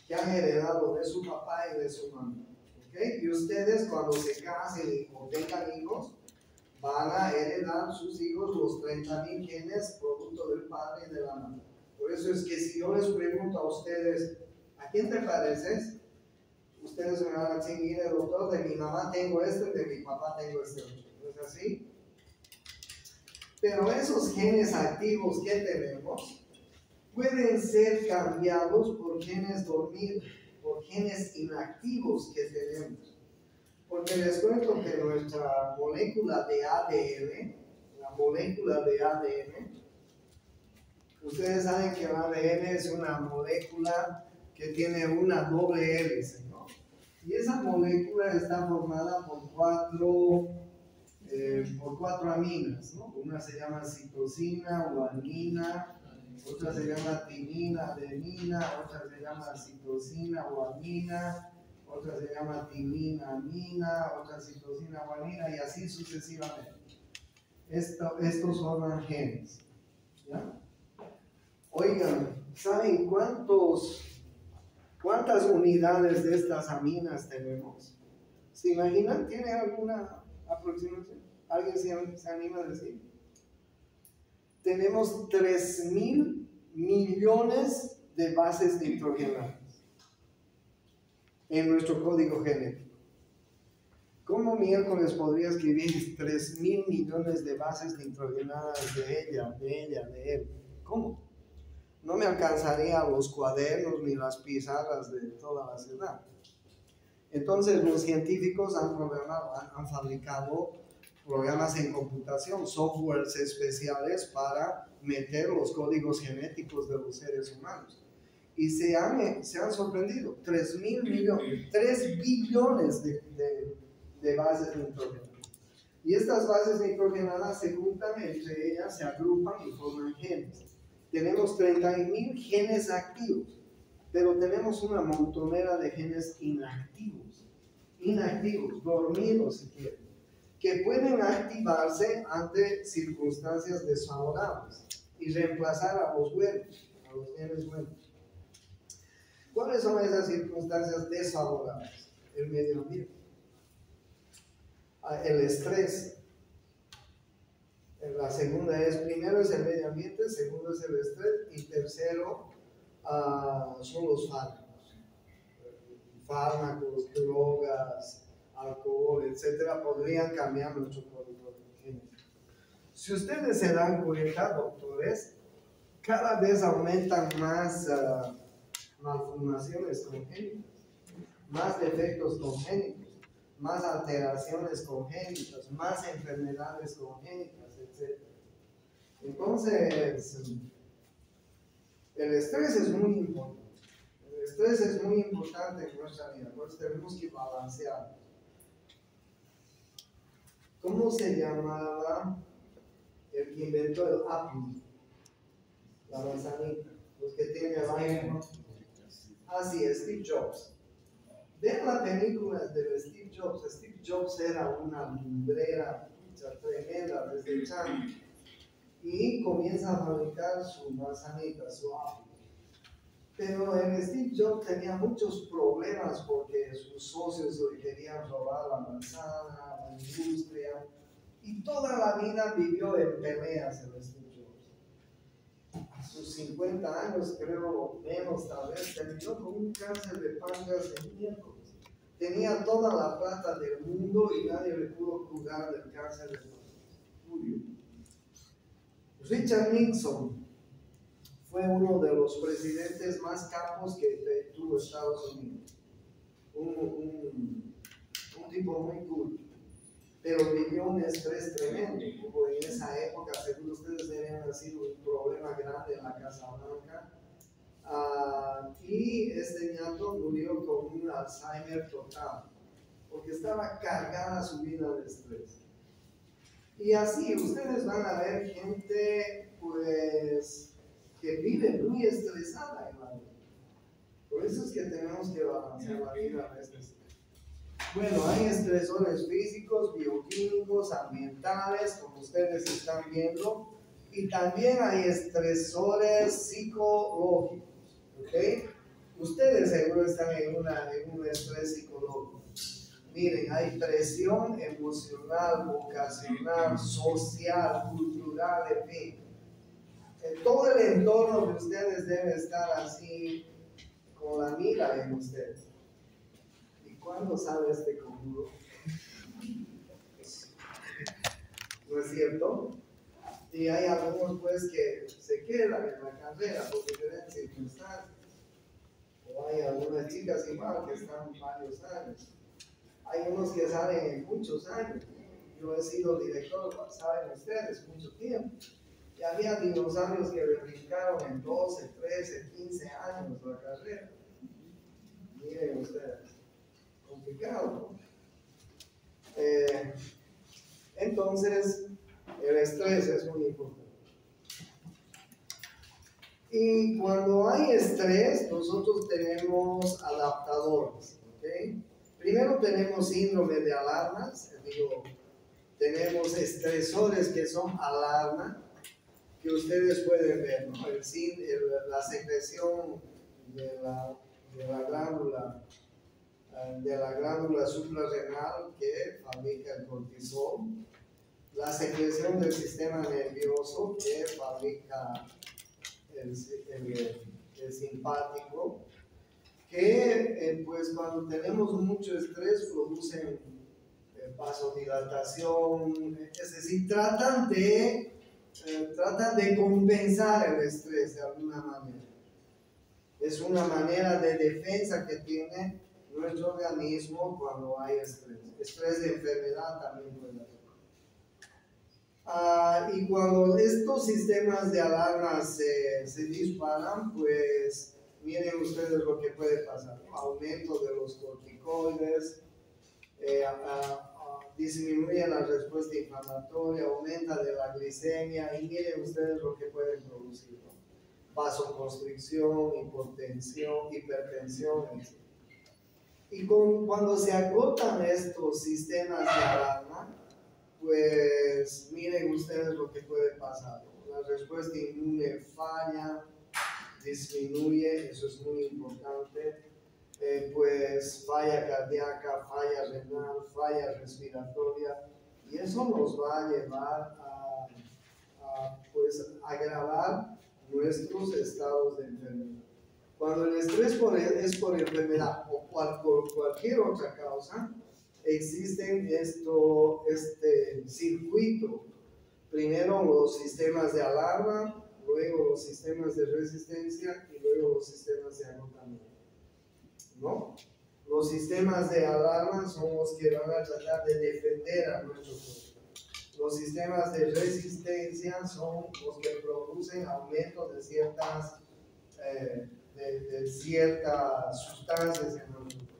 que han heredado de su papá y de su mamá. ¿Okay? Y ustedes cuando se casen o tengan hijos, van a heredar sus hijos los 30.000 genes producto del padre y de la madre. Por eso es que si yo les pregunto a ustedes, ¿a quién te pareces? Ustedes me van a decir, mire doctor, de mi mamá tengo este, de mi papá tengo este otro. ¿No es así? Pero esos genes activos que tenemos pueden ser cambiados por genes dormidos, por genes inactivos que tenemos. Porque les cuento que nuestra molécula de ADN, la molécula de ADN, ustedes saben que el ADN es una molécula que tiene una doble hélice, ¿no? Y esa molécula está formada por cuatro aminas, ¿no? Una se llama citosina, guanina, otra se llama timina, adenina, otra se llama citosina, guanina, otra se llama timina, amina, otra citosina, guanina, y así sucesivamente. Estos son genes, ¿ya? Oigan, ¿saben cuántas unidades de estas aminas tenemos? ¿Se imaginan? ¿Tiene alguna aproximación? ¿Alguien se anima a decir? Tenemos 3.000 millones de bases nitrogenadas en nuestro código genético. ¿Cómo miércoles podría escribir 3.000 millones de bases nitrogenadas de ella, de él? ¿Cómo? No me alcanzaría los cuadernos ni las pizarras de toda la ciudad. Entonces los científicos han fabricado programas en computación, softwares especiales para meter los códigos genéticos de los seres humanos. Y se han sorprendido, 3 billones de bases nitrogenadas. Y estas bases nitrogenadas se juntan entre ellas, se agrupan y forman genes. Tenemos 30.000 genes activos, pero tenemos una montonera de genes inactivos, dormidos si quieren, que pueden activarse ante circunstancias desfavorables y reemplazar a los buenos, a los genes buenos. ¿Cuáles son esas circunstancias desfavorables? El medio ambiente, el estrés. La segunda primero es el medio ambiente, segundo es el estrés y tercero son los fármacos, drogas, alcohol, etcétera, podrían cambiar nuestro código genético. Si ustedes se dan cuenta, doctores, cada vez aumentan más malformaciones congénitas, más defectos congénitos, más alteraciones congénitas, más enfermedades congénitas, etc. Entonces, el estrés es muy importante. El estrés es muy importante en nuestra vida, entonces tenemos que balancear. ¿Cómo se llamaba el que inventó el Apple? La manzanita. Los que tienen el iPhone. Así es, Steve Jobs. Vean la película de Steve Jobs. Steve Jobs era una lumbrera tremenda desde China y comienza a fabricar su manzanita, su Apple. Pero Steve Jobs tenía muchos problemas porque sus socios le querían robar la manzana, la industria, y toda la vida vivió en peleas el Steve Jobs. A sus 50 años, creo menos tal vez, terminó con un cáncer de páncreas en miércoles. Tenía toda la plata del mundo y nadie le pudo curar del cáncer de páncreas. Murió. Richard Nixon fue uno de los presidentes más capos que tuvo Estados Unidos. Un tipo muy cool, pero vivió un estrés tremendo. Como en esa época, según ustedes, debían sido un problema grande en la Casa Blanca. Y este ñato murió con un Alzheimer total, porque estaba cargada su vida de estrés. Y así, ustedes van a ver gente, pues, que vive muy estresada en la vida. Por eso es que tenemos que balancear la vida a veces. Bueno, hay estresores físicos, bioquímicos, ambientales, como ustedes están viendo, y también hay estresores psicológicos, ¿ok? Ustedes seguro están en un estrés psicológico. Miren, hay presión emocional, vocacional, social, cultural, en fin. Todo el entorno de ustedes debe estar así, con la mira en ustedes. ¿Y cuándo sale este conjuro? ¿No es cierto? Y hay algunos pues que se quedan en la carrera por diferentes circunstancias. O hay algunas chicas igual que están varios años. Hay unos que salen en muchos años. Yo he sido director, saben ustedes, mucho tiempo. Y había dinosaurios que brincaron en 12, 13, 15 años la carrera. Miren ustedes, complicado, ¿no? Entonces, el estrés es muy importante. Y cuando hay estrés, nosotros tenemos adaptadores, ¿ok? Primero tenemos síndrome de alarmas, tenemos estresores que son alarma, que ustedes pueden ver, ¿no? La secreción de la glándula suprarrenal que fabrica el cortisol, la secreción del sistema nervioso que fabrica el simpático, que pues cuando tenemos mucho estrés producen vasodilatación, es decir, tratan de compensar el estrés de alguna manera. Es una manera de defensa que tiene nuestro organismo cuando hay estrés. Estrés de enfermedad también puede haber. Y cuando estos sistemas de alarma se disparan, pues miren ustedes lo que puede pasar. Aumento de los corticoides, disminuye la respuesta inflamatoria, aumenta de la glicemia y miren ustedes lo que pueden producir, ¿no? Vasoconstricción, hipotensión, hipertensión, etc. Y cuando se agotan estos sistemas de alarma, pues miren ustedes lo que puede pasar, ¿no? La respuesta inmune falla, disminuye, eso es muy importante. Pues falla cardíaca, falla renal, falla respiratoria, y eso nos va a llevar pues, agravar nuestros estados de enfermedad. Cuando el estrés es por enfermedad o por cualquier otra causa, existen este circuito. Primero los sistemas de alarma, luego los sistemas de resistencia y luego los sistemas de agotamiento, ¿no? Los sistemas de alarma son los que van a tratar de defender a nuestro cuerpo. Los sistemas de resistencia son los que producen aumento de ciertas sustancias en nuestro cuerpo.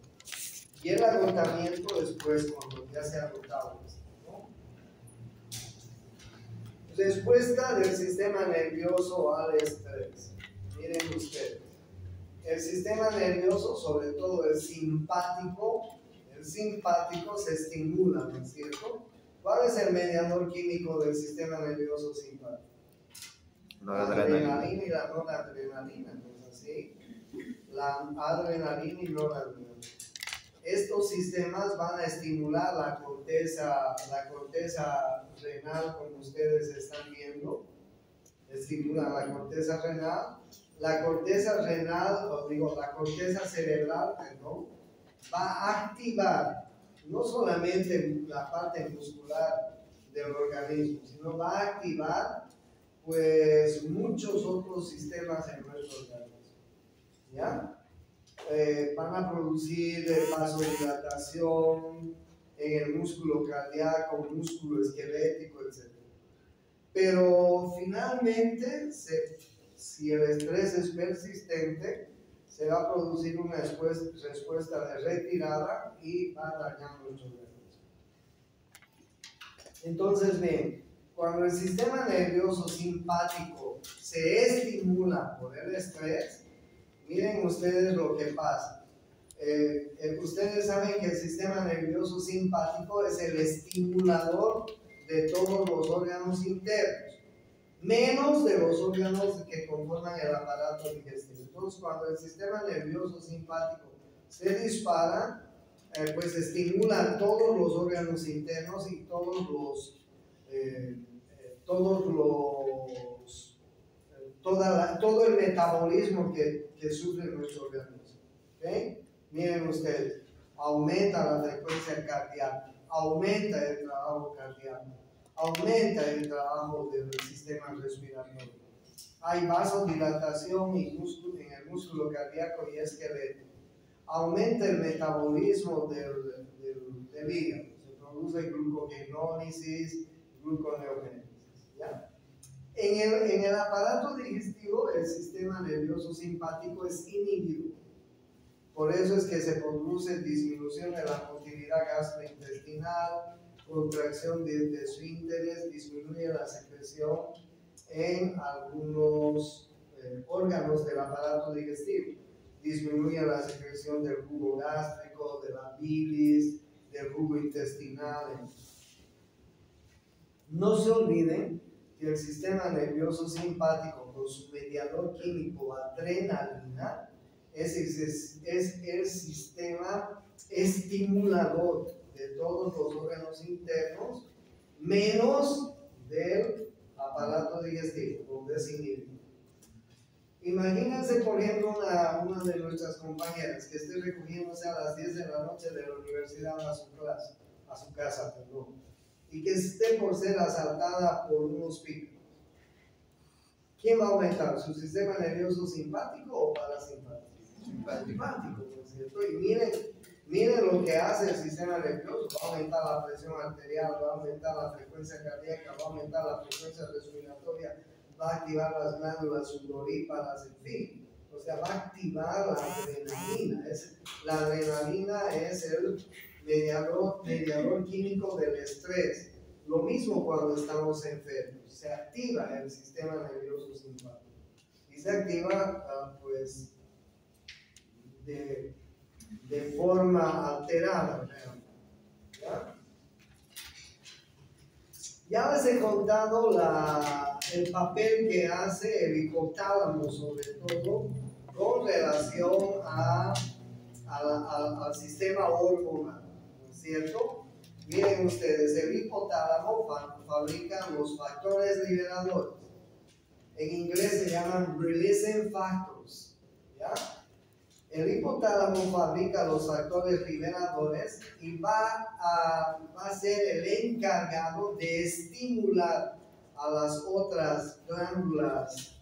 Y el agotamiento después, cuando ya se ha agotado esto, ¿no? Respuesta del sistema nervioso al estrés. Miren ustedes. El sistema nervioso, sobre todo el simpático se estimula, ¿no es cierto? ¿Cuál es el mediador químico del sistema nervioso simpático? La adrenalina y la noradrenalina, ¿no es así? La adrenalina y noradrenalina. Estos sistemas van a estimular la corteza renal, como ustedes están viendo. Estimulan la corteza renal. La corteza cerebral, perdón, va a activar no solamente la parte muscular del organismo, sino va a activar pues muchos otros sistemas en nuestro organismo, ¿ya? Van a producir vasodilatación en el músculo cardíaco, músculo esquelético, etc. Pero finalmente, si el estrés es persistente, se va a producir una respuesta de retirada y va a dañar nuestro organismo. Entonces, bien, cuando el sistema nervioso simpático se estimula por el estrés, miren ustedes lo que pasa. Ustedes saben que el sistema nervioso simpático es el estimulador de todos los órganos internos, menos de los órganos que conforman el aparato digestivo. Entonces, cuando el sistema nervioso simpático se dispara, pues estimula todos los órganos internos y todo el metabolismo que sufre nuestro organismo. ¿Okay? Miren ustedes, aumenta la frecuencia cardíaca, aumenta el trabajo cardíaco, aumenta el trabajo del sistema respiratorio. Hay vasodilatación en el músculo cardíaco y esqueleto. Aumenta el metabolismo del hígado. Se produce glucogenólisis, gluconeogénesis. ¿Ya? En el aparato digestivo, el sistema nervioso simpático es inhibido. Por eso es que se produce disminución de la motilidad gastrointestinal, contracción de esfínteres, disminuye la secreción en algunos órganos del aparato digestivo. Disminuye la secreción del jugo gástrico, de la bilis, del jugo intestinal. No se olviden que el sistema nervioso simpático, con su mediador químico adrenalina, es el sistema estimulador de todos los órganos internos, menos del aparato digestivo, donde es inhibido. Imagínense, por ejemplo, una de nuestras compañeras que esté recogiéndose a las 10 de la noche de la universidad a su casa, y que esté por ser asaltada por unos pícaros. ¿Quién va a aumentar? ¿Su sistema nervioso simpático o parasimpático? Simpático, ¿no es cierto? Y miren lo que hace el sistema nervioso. Va a aumentar la presión arterial, va a aumentar la frecuencia cardíaca, va a aumentar la frecuencia respiratoria, va a activar las glándulas sudoríparas, en fin. O sea, va a activar la adrenalina. La adrenalina es el mediador químico del estrés. Lo mismo cuando estamos enfermos. Se activa el sistema nervioso simpático. Y se activa, pues, de forma alterada. Ya les he contado el papel que hace el hipotálamo, sobre todo con relación al sistema hormonal, ¿no es cierto? Miren ustedes, el hipotálamo fabrica los factores liberadores. En inglés se llaman releasing factors. ¿Ya? El hipotálamo fabrica los factores liberadores y va a ser el encargado de estimular a las otras glándulas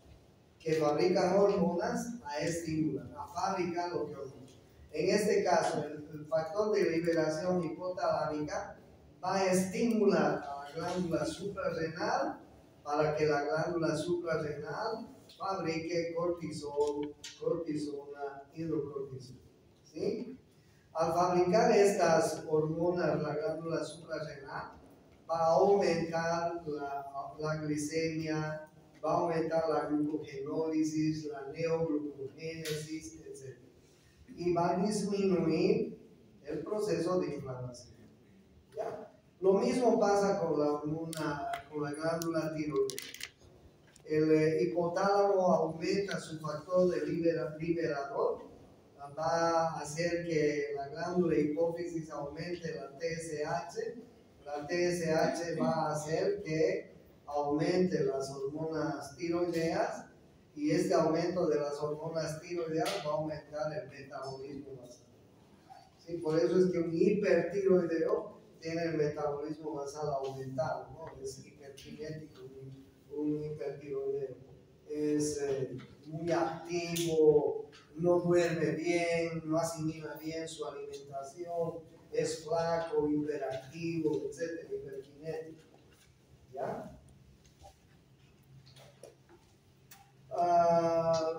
que fabrican hormonas a estimular, a fabricar lo que hormonas. En este caso, el factor de liberación hipotalámica va a estimular a la glándula suprarrenal para que la glándula suprarrenal fabrique cortisol, cortisona, hidrocortisona. ¿Sí? Al fabricar estas hormonas, la glándula suprarrenal va a aumentar la glicemia, va a aumentar la glucogenólisis, la neoglucogénesis, etc. Y va a disminuir el proceso de inflamación. ¿Ya? Lo mismo pasa con la glándula tiroidea. El hipotálamo aumenta su factor de liberador, va a hacer que la glándula hipófisis aumente la TSH. La TSH va a hacer que aumente las hormonas tiroideas, y este aumento de las hormonas tiroideas va a aumentar el metabolismo basal. ¿Sí? Por eso es que un hipertiroideo tiene el metabolismo basal aumentado, ¿no? Es hiperkinético. Un hipertiroideo es muy activo, no duerme bien, no asimila bien su alimentación, es flaco, hiperactivo, etc., hiperkinético. ¿Ya?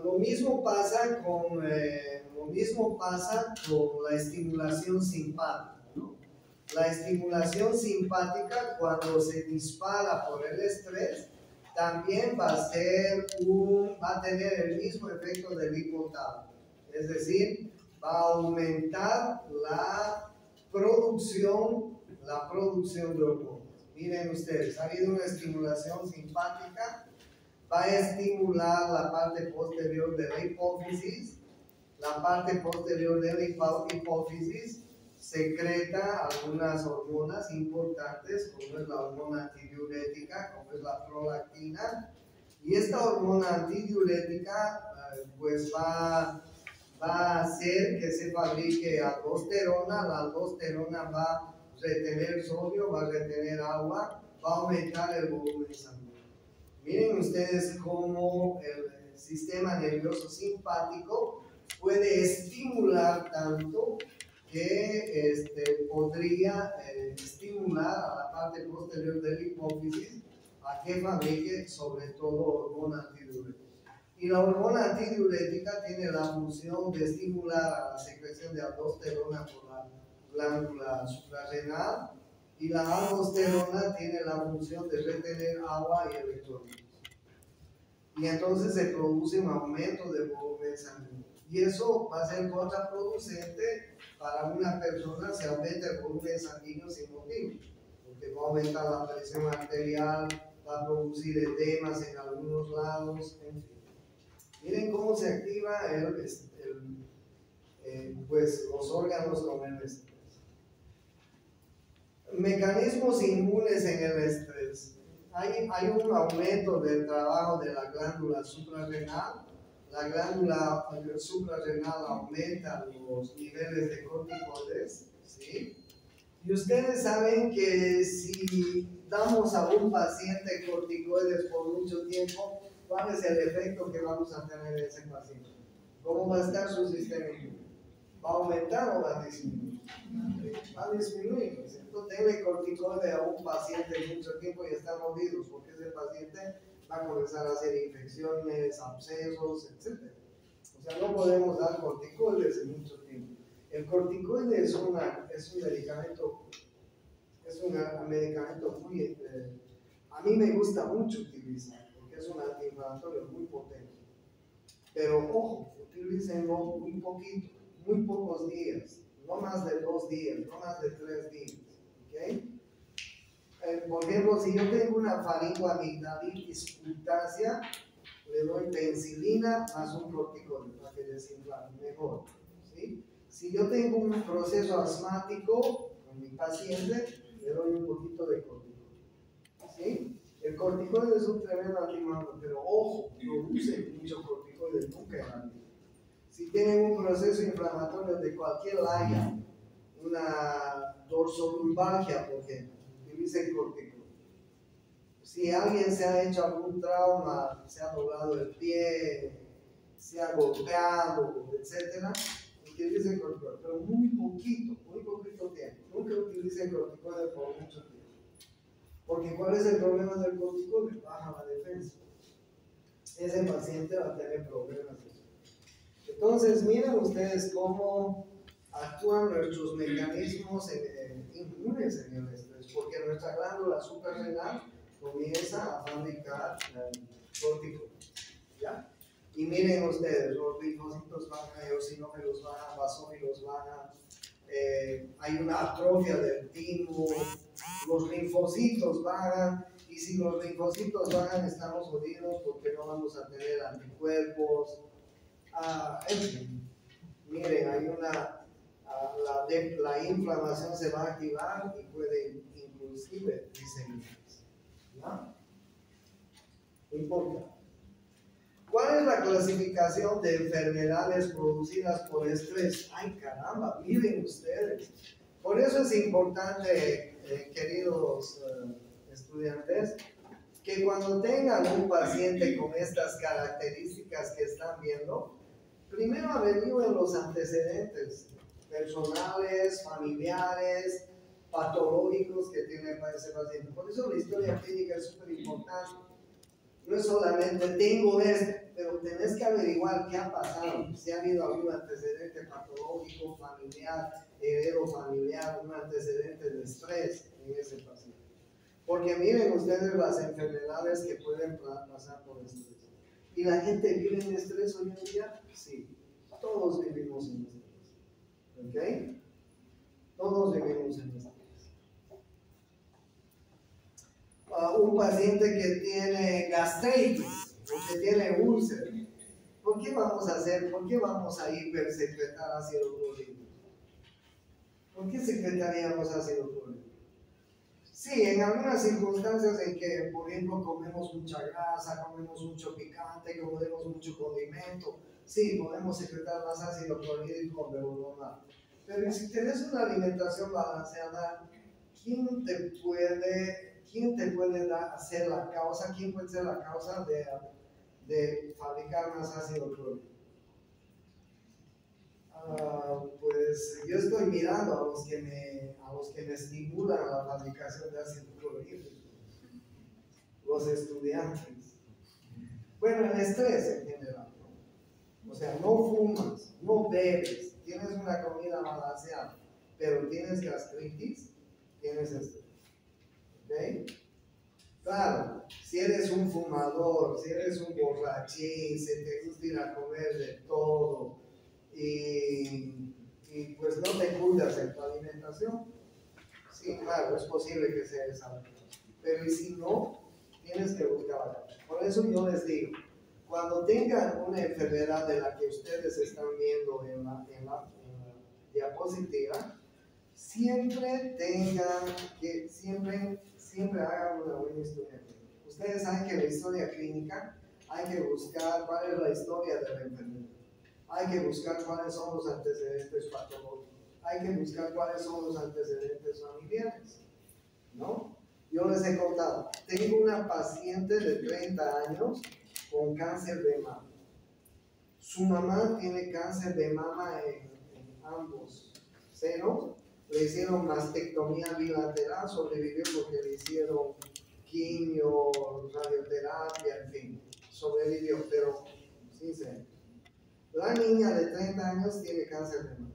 Lo mismo pasa con la estimulación simpática, ¿no? La estimulación simpática, cuando se dispara por el estrés, también va a tener el mismo efecto del hipotálamo, es decir, va a aumentar la producción de hormonas. Miren ustedes, ha habido una estimulación simpática, va a estimular la parte posterior de la hipófisis. La parte posterior de la hipófisis secreta algunas hormonas importantes, como es la hormona antidiurética, como es la prolactina, y esta hormona antidiurética pues va a hacer que se fabrique aldosterona. La aldosterona va a retener sodio, va a retener agua, va a aumentar el volumen sanguíneo. Miren ustedes cómo el sistema nervioso simpático puede estimular tanto que podría estimular a la parte posterior de la hipófisis a que fabrique sobre todo hormona antidiurética. Y la hormona antidiurética tiene la función de estimular a la secreción de aldosterona por la glándula suprarrenal, y la aldosterona tiene la función de retener agua y electrolitos. Y entonces se produce un aumento del volumen sanguíneo. Y eso va a ser contraproducente para una persona si aumenta el volumen sanguíneo sin motivo, porque va a aumentar la presión arterial, va a producir edemas en algunos lados, en fin. Miren cómo se activa pues, los órganos con el estrés. Mecanismos inmunes en el estrés. Hay un aumento del trabajo de la glándula suprarrenal. La glándula suprarrenal aumenta los niveles de corticoides, ¿sí? Y ustedes saben que si damos a un paciente corticoides por mucho tiempo, ¿cuál es el efecto que vamos a tener en ese paciente? ¿Cómo va a estar su sistema inmune? ¿Va a aumentar o va a disminuir? Va a disminuir, ¿no es cierto? Denle corticoide a un paciente mucho tiempo y están jodidos, porque ese paciente va a comenzar a hacer infecciones, abscesos, etc. O sea, no podemos dar corticoides en mucho tiempo. El corticoide es un medicamento, muy, a mí me gusta mucho utilizar, porque es un antiinflamatorio muy potente. Pero ojo, utilícenlo muy poquito, muy pocos días, no más de 2 días, no más de 3 días. ¿Okay? Por ejemplo, si yo tengo una faringoamigdalitis cutácea, le doy penicilina más un corticoide para que desinflame mejor. ¿Sí? Si yo tengo un proceso asmático con mi paciente, le doy un poquito de corticoide. ¿Sí? El corticoide es un tremendo antiinflamatorio, pero ojo, produce mucho corticoide, nunca en la vida. Si tienen un proceso inflamatorio de cualquier área, una dorsolumbalgia, por ejemplo, utilicen corticoide. Si alguien se ha hecho algún trauma, se ha doblado el pie, se ha golpeado, etc., utilicen corticoide, pero muy poquito tiempo. Nunca utilicen corticoide por mucho tiempo. Porque ¿cuál es el problema del corticoide? Baja la defensa. Ese paciente va a tener problemas. Entonces, miren ustedes cómo actúan nuestros mecanismos inmunes en el estrés, porque nuestra glándula suprarrenal comienza a fabricar corticoides. ¿Ya? Y miren ustedes, los linfocitos bajan, eosinófilos bajan, basófilos bajan, hay una atrofia del timo, los linfocitos bajan, y si los linfocitos bajan estamos jodidos porque no vamos a tener anticuerpos. En fin, miren, hay la inflamación se va a activar y puede inclusive diseminarse. ¿No? Importante. ¿Cuál es la clasificación de enfermedades producidas por estrés? Ay, caramba, miren ustedes. Por eso es importante, queridos estudiantes, que cuando tengan un paciente con estas características que están viendo, primero averigüen los antecedentes personales, familiares, patológicos que tiene ese paciente. Por eso la historia clínica es súper importante. No es solamente tengo pero tenés que averiguar qué ha pasado, si ha habido algún antecedente patológico, familiar, heredero familiar, un antecedente de estrés en ese paciente. Porque miren ustedes las enfermedades que pueden pasar por estrés. ¿Y la gente vive en estrés hoy en día? Sí, todos vivimos en estrés. ¿Ok? Todos vivimos en estrés. Un paciente que tiene gastritis o que tiene úlcer, ¿por qué vamos a hacer? ¿Por qué vamos a hipersecretar ácido clorhídrico? ¿Por qué secretaríamos ácido clorhídrico? Sí, en algunas circunstancias en que, por ejemplo, comemos mucha grasa, comemos mucho picante, comemos mucho condimento, sí, podemos secretar más ácido clorhídrico de lo normal. Pero si tenés una alimentación balanceada, ¿quién te puede hacer la causa? ¿Quién puede ser la causa de fabricar más ácido clorhídrico? Pues yo estoy mirando a los que me estimulan la fabricación de ácido clorhídrico, los estudiantes. Bueno, el estrés en general, ¿no? O sea, no fumas, no bebes, tienes una comida balanceada, pero tienes gastritis, tienes estrés. ¿Ok? Claro, si eres un fumador, si eres un borrachín, si te gusta ir a comer de todo y pues no te cuidas en tu alimentación, sí, claro, es posible que sea esa. Pero y si no, tienes que buscar. Por eso yo les digo, cuando tengan una enfermedad de la que ustedes están viendo en la diapositiva, siempre hagan una buena historia clínica. Ustedes saben que en la historia clínica hay que buscar cuál es la historia de la enfermedad. Hay que buscar cuáles son los antecedentes patológicos. Hay que buscar cuáles son los antecedentes familiares, ¿no? Yo les he contado, tengo una paciente de 30 años con cáncer de mama. Su mamá tiene cáncer de mama en ambos senos. Le hicieron mastectomía bilateral, sobrevivió porque le hicieron quimio, radioterapia, en fin, sobrevivió, pero sin seno. La niña de 30 años tiene cáncer de mama.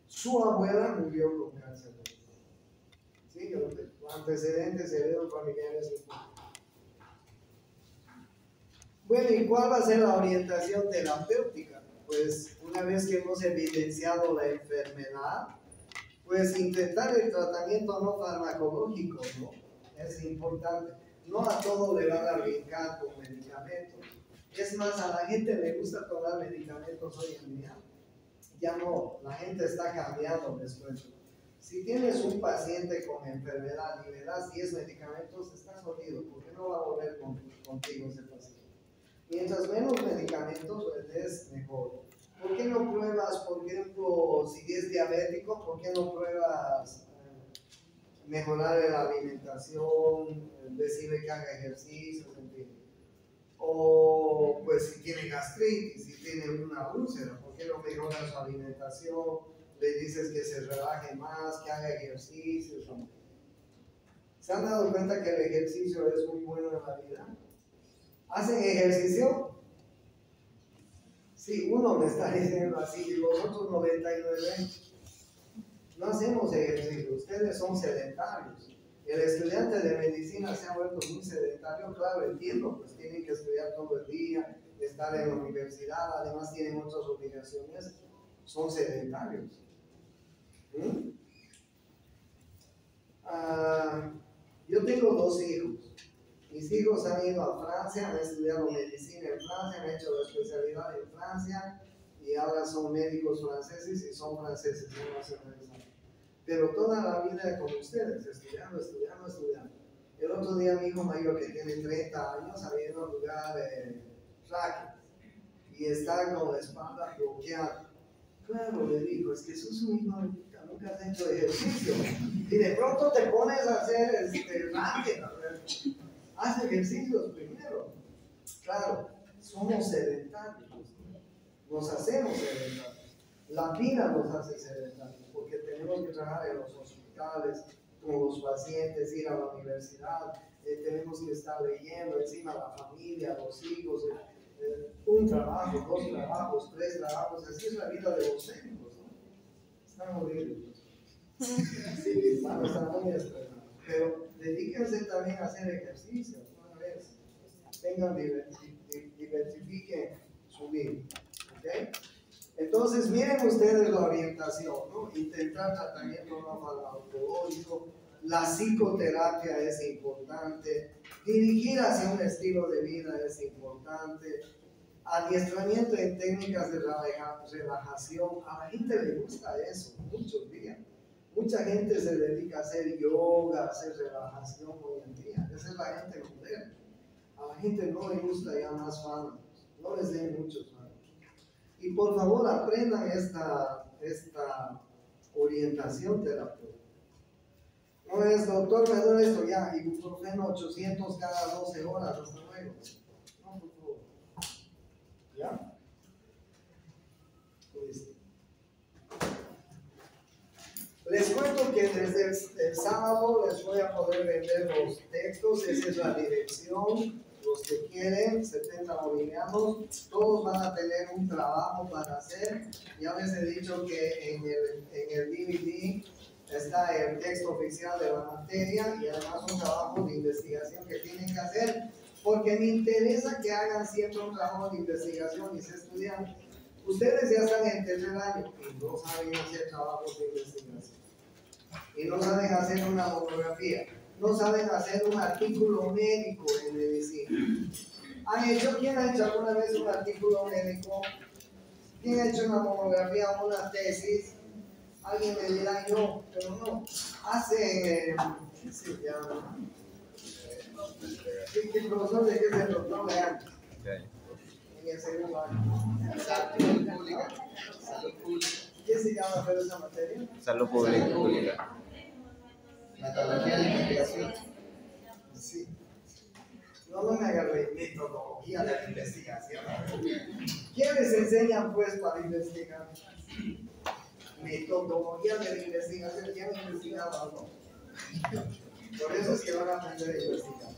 Su abuela murió con cáncer de mama. ¿Sí? Antecedentes heredofamiliares. Bueno, ¿y cuál va a ser la orientación terapéutica? Pues una vez que hemos evidenciado la enfermedad, pues intentar el tratamiento no farmacológico, ¿no? Es importante. No a todo le van a brincar con medicamentos. Es más, a la gente le gusta tomar medicamentos hoy en día. Ya no, la gente está cambiando después. Si tienes un paciente con enfermedad y le das 10 medicamentos, estás jodido, porque no va a volver contigo ese paciente. Mientras menos medicamentos le des, mejor. ¿Por qué no pruebas, por ejemplo, si es diabético, por qué no pruebas mejorar la alimentación, decirle que haga ejercicios, en fin? O pues si tiene gastritis, si tiene una úlcera, ¿por qué no mejora su alimentación? Le dices que se relaje más, que haga ejercicios. ¿Se han dado cuenta que el ejercicio es muy bueno en la vida? ¿Hacen ejercicio? Sí, uno me está diciendo así, y los otros 99 no hacemos ejercicio, ustedes son sedentarios. El estudiante de medicina se ha vuelto muy sedentario, claro, entiendo, pues tienen que estudiar todo el día, estar en la universidad, además tienen otras obligaciones, son sedentarios. Yo tengo 2 hijos. Mis hijos han ido a Francia, han estudiado medicina en Francia, han hecho la especialidad en Francia y ahora son médicos franceses y son franceses, no nacionalizados. Pero toda la vida con ustedes, estudiando. El otro día mi hijo mayor, que tiene 30 años, había ido a un lugar racket y está con la espalda bloqueada. Claro, le digo, es que sos un hijo de puta, nunca has hecho ejercicio. Y de pronto te pones a hacer racket. Haz ejercicios primero. Claro, somos sedentarios. Nos hacemos sedentarios. La vida nos hace sedentarios porque tenemos que trabajar en los hospitales con los pacientes, ir a la universidad, tenemos que estar leyendo, encima la familia, los hijos, un trabajo, 2 trabajos, 3 trabajos, así es la vida de los médicos, ¿no? Están horribles. Sí, están muy estresados. Pero dedíquense también a hacer ejercicios, una vez. Diversifiquen su vida. ¿Okay? Entonces, miren ustedes la orientación, ¿no? Intentar tratamiento no farmacológico, la psicoterapia es importante, dirigir hacia un estilo de vida es importante, adiestramiento en técnicas de relajación, a la gente le gusta eso, muchos días. Mucha gente se dedica a hacer yoga, a hacer relajación hoy en día, esa es la gente moderna. A la gente no le gusta ya más fármacos, no les den muchos fármacos. Y por favor aprendan esta orientación terapéutica. No es, doctor, me duele esto ya, ibuprofeno 800 cada 12 horas, hasta luego. No, por favor. ¿Ya? Listo. Les cuento que desde el sábado les voy a poder vender los textos, esa es la dirección. Los que quieren, 70 bolivianos, todos van a tener un trabajo para hacer. Ya les he dicho que en el DVD está el texto oficial de la materia y además un trabajo de investigación que tienen que hacer, porque me interesa que hagan siempre un trabajo de investigación y se estudian. Ustedes ya están en tercer año y no saben hacer trabajos de investigación. Y no saben hacer una monografía, no saben hacer un artículo médico en medicina. ¿Quién ha hecho alguna vez un artículo médico? ¿Quién ha hecho una monografía o una tesis? Alguien me dirá yo, pero no. Hacen, ¿qué se llama? ¿Qué profesor de qué es el doctor Leal? En el segundo año. Salud pública. ¿Qué se llama pero esa materia? Salud pública. Metodología de investigación. Sí. No me agarré metodología de investigación. ¿Quién les enseñan pues para investigar? Metodología de investigación. ¿Ya han investigado algo? Por eso es que van a aprender a investigar.